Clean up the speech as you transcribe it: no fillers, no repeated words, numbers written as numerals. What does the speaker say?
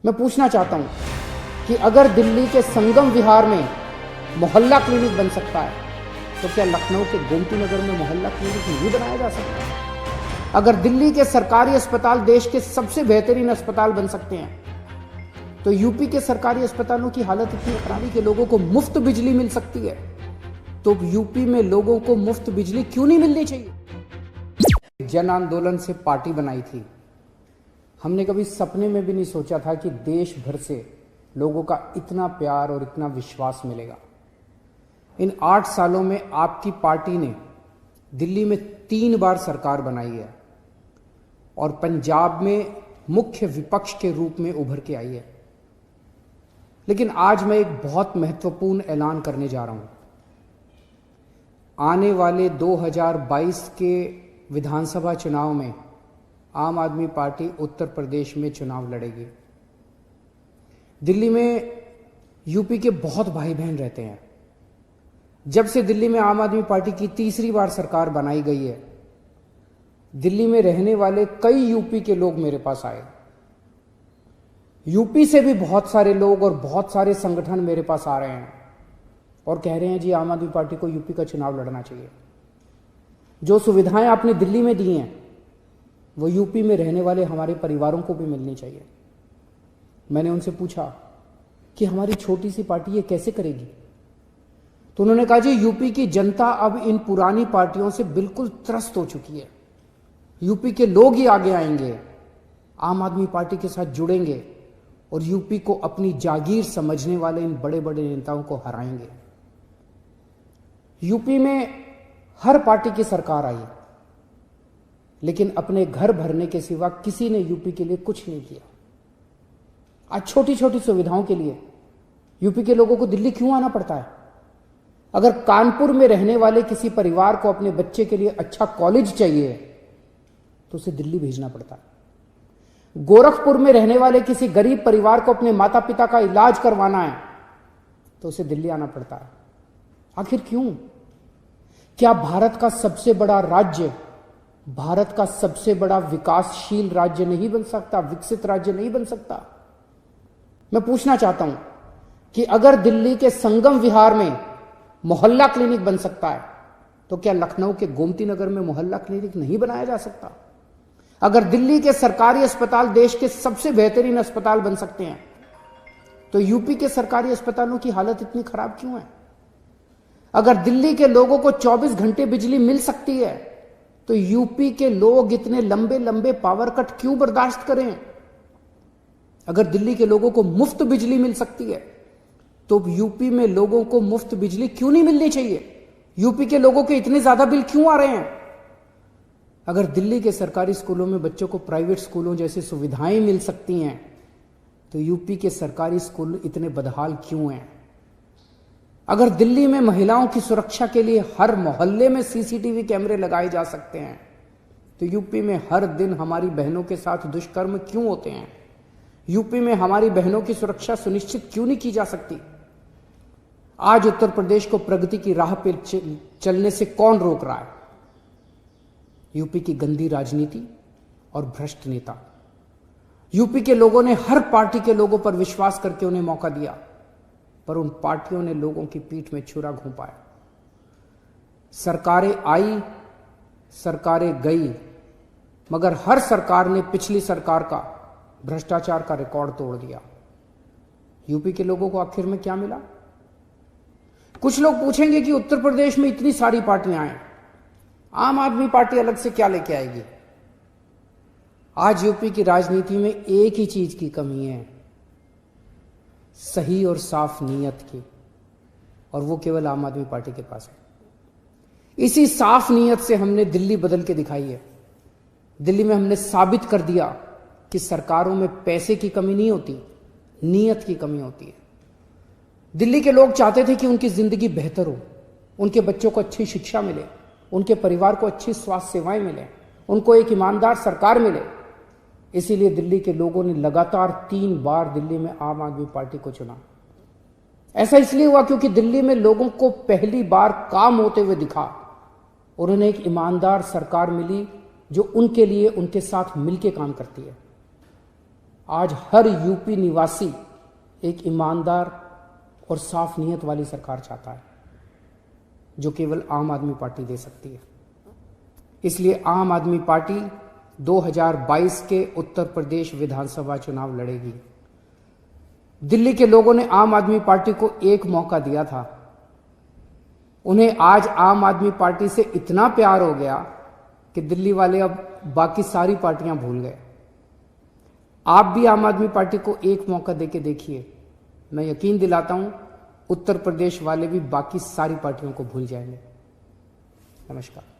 मैं पूछना चाहता हूं कि अगर दिल्ली के संगम विहार में मोहल्ला क्लिनिक बन सकता है तो क्या लखनऊ के गोमती नगर में मोहल्ला क्लिनिक नहीं बनाया जा सकता? अगर दिल्ली के सरकारी अस्पताल देश के सबसे बेहतरीन अस्पताल बन सकते हैं तो यूपी के सरकारी अस्पतालों की हालत इतनी खराब है कि लोगों को मुफ्त बिजली मिल सकती है, तो यूपी में लोगों को मुफ्त बिजली क्यों नहीं मिलनी चाहिए? जन आंदोलन से पार्टी बनाई थी। हमने कभी सपने में भी नहीं सोचा था कि देश भर से लोगों का इतना प्यार और इतना विश्वास मिलेगा। इन 8 सालों में आपकी पार्टी ने दिल्ली में 3 बार सरकार बनाई है और पंजाब में मुख्य विपक्ष के रूप में उभर के आई है। लेकिन आज मैं एक बहुत महत्वपूर्ण ऐलान करने जा रहा हूं। आने वाले 2022 के विधानसभा चुनाव में आम आदमी पार्टी उत्तर प्रदेश में चुनाव लड़ेगी। दिल्ली में यूपी के बहुत भाई बहन रहते हैं। जब से दिल्ली में आम आदमी पार्टी की तीसरी बार सरकार बनाई गई है, दिल्ली में रहने वाले कई यूपी के लोग मेरे पास आए। यूपी से भी बहुत सारे लोग और बहुत सारे संगठन मेरे पास आ रहे हैं और कह रहे हैं जी आम आदमी पार्टी को यूपी का चुनाव लड़ना चाहिए। जो सुविधाएं आपने दिल्ली में दी हैं वो यूपी में रहने वाले हमारे परिवारों को भी मिलनी चाहिए। मैंने उनसे पूछा कि हमारी छोटी सी पार्टी ये कैसे करेगी, तो उन्होंने कहा जी यूपी की जनता अब इन पुरानी पार्टियों से बिल्कुल त्रस्त हो चुकी है। यूपी के लोग ही आगे आएंगे, आम आदमी पार्टी के साथ जुड़ेंगे और यूपी को अपनी जागीर समझने वाले इन बड़े बड़े नेताओं को हराएंगे। यूपी में हर पार्टी की सरकार आई, लेकिन अपने घर भरने के सिवा किसी ने यूपी के लिए कुछ नहीं किया। आज छोटी छोटी सुविधाओं के लिए यूपी के लोगों को दिल्ली क्यों आना पड़ता है? अगर कानपुर में रहने वाले किसी परिवार को अपने बच्चे के लिए अच्छा कॉलेज चाहिए तो उसे दिल्ली भेजना पड़ता है। गोरखपुर में रहने वाले किसी गरीब परिवार को अपने माता पिता का इलाज करवाना है तो उसे दिल्ली आना पड़ता है। आखिर क्यों? क्या भारत का सबसे बड़ा राज्य, भारत का सबसे बड़ा विकासशील राज्य नहीं बन सकता, विकसित राज्य नहीं बन सकता? मैं पूछना चाहता हूं कि अगर दिल्ली के संगम विहार में मोहल्ला क्लिनिक बन सकता है तो क्या लखनऊ के गोमती नगर में मोहल्ला क्लिनिक नहीं बनाया जा सकता? अगर दिल्ली के सरकारी अस्पताल देश के सबसे बेहतरीन अस्पताल बन सकते हैं तो यूपी के सरकारी अस्पतालों की हालत इतनी खराब क्यों है? अगर दिल्ली के लोगों को 24 घंटे बिजली मिल सकती है तो यूपी के लोग इतने लंबे लंबे पावर कट क्यों बर्दाश्त करें? अगर दिल्ली के लोगों को मुफ्त बिजली मिल सकती है तो यूपी में लोगों को मुफ्त बिजली क्यों नहीं मिलनी चाहिए? यूपी के लोगों के इतने ज्यादा बिल क्यों आ रहे हैं? अगर दिल्ली के सरकारी स्कूलों में बच्चों को प्राइवेट स्कूलों जैसी सुविधाएं मिल सकती हैं तो यूपी के सरकारी स्कूल इतने बदहाल क्यों हैं? अगर दिल्ली में महिलाओं की सुरक्षा के लिए हर मोहल्ले में सीसीटीवी कैमरे लगाए जा सकते हैं तो यूपी में हर दिन हमारी बहनों के साथ दुष्कर्म क्यों होते हैं? यूपी में हमारी बहनों की सुरक्षा सुनिश्चित क्यों नहीं की जा सकती? आज उत्तर प्रदेश को प्रगति की राह पर चलने से कौन रोक रहा है? यूपी की गंदी राजनीति और भ्रष्ट नेता। यूपी के लोगों ने हर पार्टी के लोगों पर विश्वास करके उन्हें मौका दिया, पर उन पार्टियों ने लोगों की पीठ में छुरा घोंपाया। सरकारें आई, सरकारें गई, मगर हर सरकार ने पिछली सरकार का भ्रष्टाचार का रिकॉर्ड तोड़ दिया। यूपी के लोगों को आखिर में क्या मिला? कुछ लोग पूछेंगे कि उत्तर प्रदेश में इतनी सारी पार्टियां हैं, आम आदमी पार्टी अलग से क्या लेके आएगी? आज यूपी की राजनीति में एक ही चीज की कमी है, सही और साफ नीयत की, और वो केवल आम आदमी पार्टी के पास है। इसी साफ नीयत से हमने दिल्ली बदल के दिखाई है। दिल्ली में हमने साबित कर दिया कि सरकारों में पैसे की कमी नहीं होती, नीयत की कमी होती है। दिल्ली के लोग चाहते थे कि उनकी जिंदगी बेहतर हो, उनके बच्चों को अच्छी शिक्षा मिले, उनके परिवार को अच्छी स्वास्थ्य सेवाएं मिले, उनको एक ईमानदार सरकार मिले। इसीलिए दिल्ली के लोगों ने लगातार 3 बार दिल्ली में आम आदमी पार्टी को चुना। ऐसा इसलिए हुआ क्योंकि दिल्ली में लोगों को पहली बार काम होते हुए दिखा और उन्हें एक ईमानदार सरकार मिली जो उनके लिए उनके साथ मिलकर काम करती है। आज हर यूपी निवासी एक ईमानदार और साफ नीयत वाली सरकार चाहता है, जो केवल आम आदमी पार्टी दे सकती है। इसलिए आम आदमी पार्टी 2022 के उत्तर प्रदेश विधानसभा चुनाव लड़ेगी। दिल्ली के लोगों ने आम आदमी पार्टी को एक मौका दिया था। उन्हें आज आम आदमी पार्टी से इतना प्यार हो गया कि दिल्ली वाले अब बाकी सारी पार्टियां भूल गए। आप भी आम आदमी पार्टी को एक मौका देके देखिए, मैं यकीन दिलाता हूं उत्तर प्रदेश वाले भी बाकी सारी पार्टियों को भूल जाएंगे। नमस्कार।